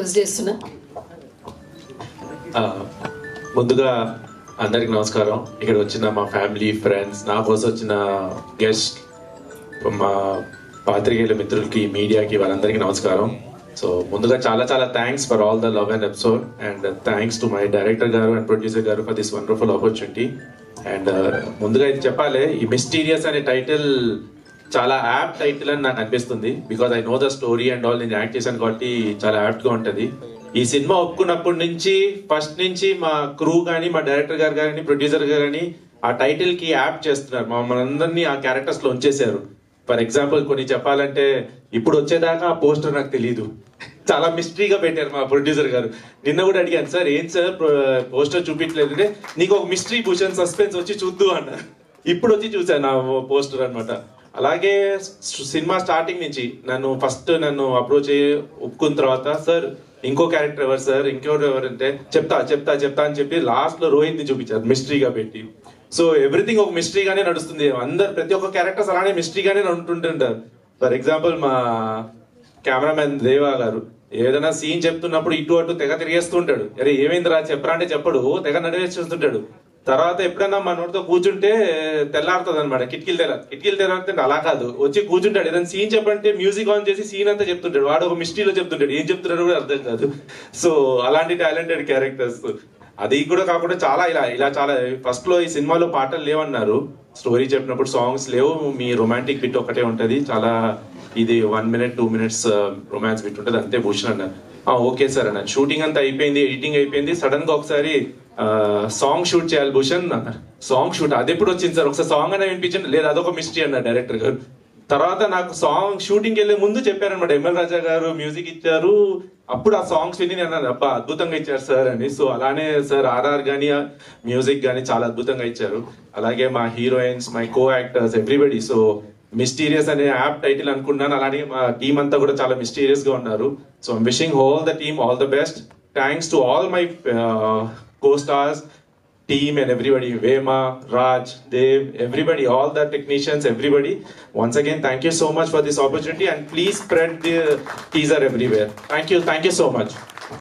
Request చేస్తున్నా. ముందుగా అందరికి నమస్కారం. ఇక్కడ వచ్చిన మా ఫ్యామిలీ ఫ్రెండ్స్, నా కోసం వచ్చిన గెస్ట్, మా పాత్రికేయుల మిత్రులకి, మీడియాకి, వాళ్ళందరికీ నమస్కారం. సో ముందుగా చాలా చాలా thanks for all the love and episode, and thanks to my director గారు అండ్ ప్రొడ్యూసర్ గారు for this wonderful opportunity. And ముందుగా ఇది చెప్పాలి, ఈ మిస్టీరియస్ అనే టైటిల్ చాలా యాప్ట్ టైటిల్ అని నాకు అనిపిస్తుంది. Because I know the story and all, నేను యాక్ట్ చేశాను కాబట్టి చాలా యాప్ట్ గా ఉంటది. ఈ సినిమా ఒప్పుకున్నప్పటి నుంచి ఫస్ట్ నుంచి మా క్రూ కానీ, మా డైరెక్టర్ గారు కానీ, ప్రొడ్యూసర్ గారు కానీ ఆ టైటిల్ కి యాప్ట్ చేస్తున్నారు. మనందరినీ ఆ క్యారెక్టర్స్ లో ఉంచేశారు. ఫర్ ఎగ్జాంపుల్ కొన్ని చెప్పాలంటే, ఇప్పుడు వచ్చేదాకా ఆ పోస్టర్ నాకు తెలియదు, చాలా మిస్టరీగా పెట్టారు మా ప్రొడ్యూసర్ గారు. నిన్న కూడా అడిగాను, సార్ ఏం సార్ పోస్టర్ చూపించలేదు అంటే, నీకు ఒక మిస్టరీ భూషణ్ సస్పెన్స్ వచ్చి చూద్దు అన్న. ఇప్పుడు వచ్చి చూసాను ఆ పోస్టర్ అనమాట. అలాగే సినిమా స్టార్టింగ్ నుంచి నన్ను అప్రోచ్ అయ్యి ఒప్పుకున్న తర్వాత, సార్ ఇంకో క్యారెక్టర్ ఎవరు సార్, ఇంకోటి ఎవరంటే చెప్తా అని చెప్పి లాస్ట్ లో రోహిత్ ని చూపించారు మిస్టరీగా పెట్టి. సో ఎవ్రీథింగ్ ఒక మిస్టరీగానే నడుస్తుంది. ప్రతి ఒక్క క్యారెక్టర్స్ అలానే మిస్టరీగానే ఉంటుంటారు. ఫర్ ఎగ్జాంపుల్ మా కెమెరామెన్ దేవా గారు ఏదైనా సీన్ చెప్తున్నప్పుడు ఇటు అటు తెగ తిరిగేస్తుంటాడు. అరే ఏమైందిరా చెప్పరా అంటే చెప్పడు, తెగ నడివేస్తుంటాడు. తర్వాత ఎప్పుడైనా మనోడితో కూర్చుంటే తెల్లారుతుంది అనమాట, కిటికీలు తెల్లారితే అలా కాదు, వచ్చి కూర్చుంటాడు. ఏదైనా సీన్ చెప్పంటే మ్యూజిక్ ఆన్ చేసి సీన్ అంతా చెప్తుంటాడు. వాడు ఒక మిస్టరీలో చెప్తుంటాడు, ఏం చెప్తున్నాడు కూడా అర్థం కాదు. సో అలాంటి టాలెంటెడ్ క్యారెక్టర్స్. అది కూడా కాకుండా చాలా ఇలా చాలా ఫస్ట్ లో ఈ సినిమాలో పాటలు లేవన్నారు, స్టోరీ చెప్పినప్పుడు సాంగ్స్ లేవు, మీ రొమాంటిక్ బిట్ ఒకటే ఉంటది, చాలా ఇది 1 minute 2 minutes రొమాన్స్ బిట్ ఉంటుంది అంతే భూషణ్ అన్నారు. ఓకే సార్ అన్నారు. షూటింగ్ అంతా అయిపోయింది, ఎడిటింగ్ అయిపోయింది. సడన్ గా ఒకసారి సాంగ్ షూట్ చేయాలి భూషణ్ అన్నారు. సాంగ్ షూట్ అది ఎప్పుడు వచ్చింది సార్, ఒకసారి సాంగ్ అనే వినిపించండి. లేదు అదొక మిస్టరీ అన్నారు డైరెక్టర్ గారు. తర్వాత నాకు సాంగ్ షూటింగ్ వెళ్ళే ముందు చెప్పారనమాట, ఎంఎల్ రాజా గారు మ్యూజిక్ ఇచ్చారు. అప్పుడు ఆ సాంగ్స్ విని నేను అన్నాను, అబ్బా అద్భుతంగా ఇచ్చారు సార్ అని. సో అలానే సార్ ఆర్ఆర్ గానీ మ్యూజిక్ గానీ చాలా అద్భుతంగా ఇచ్చారు. అలాగే మా heroines, my co actors, everybody. So mysterious అనే యాప్ టైటిల్ అనుకున్నాను. అలానే మా టీమ్ అంతా కూడా చాలా మిస్టీరియస్ గా ఉన్నారు. So I'm wishing all the team all the best. Thanks to all my co-stars, team and everybody, Vema, Raj, Dev, everybody, all the technicians, everybody. Once again, thank you so much for this opportunity, and please spread the teaser everywhere. Thank you so much.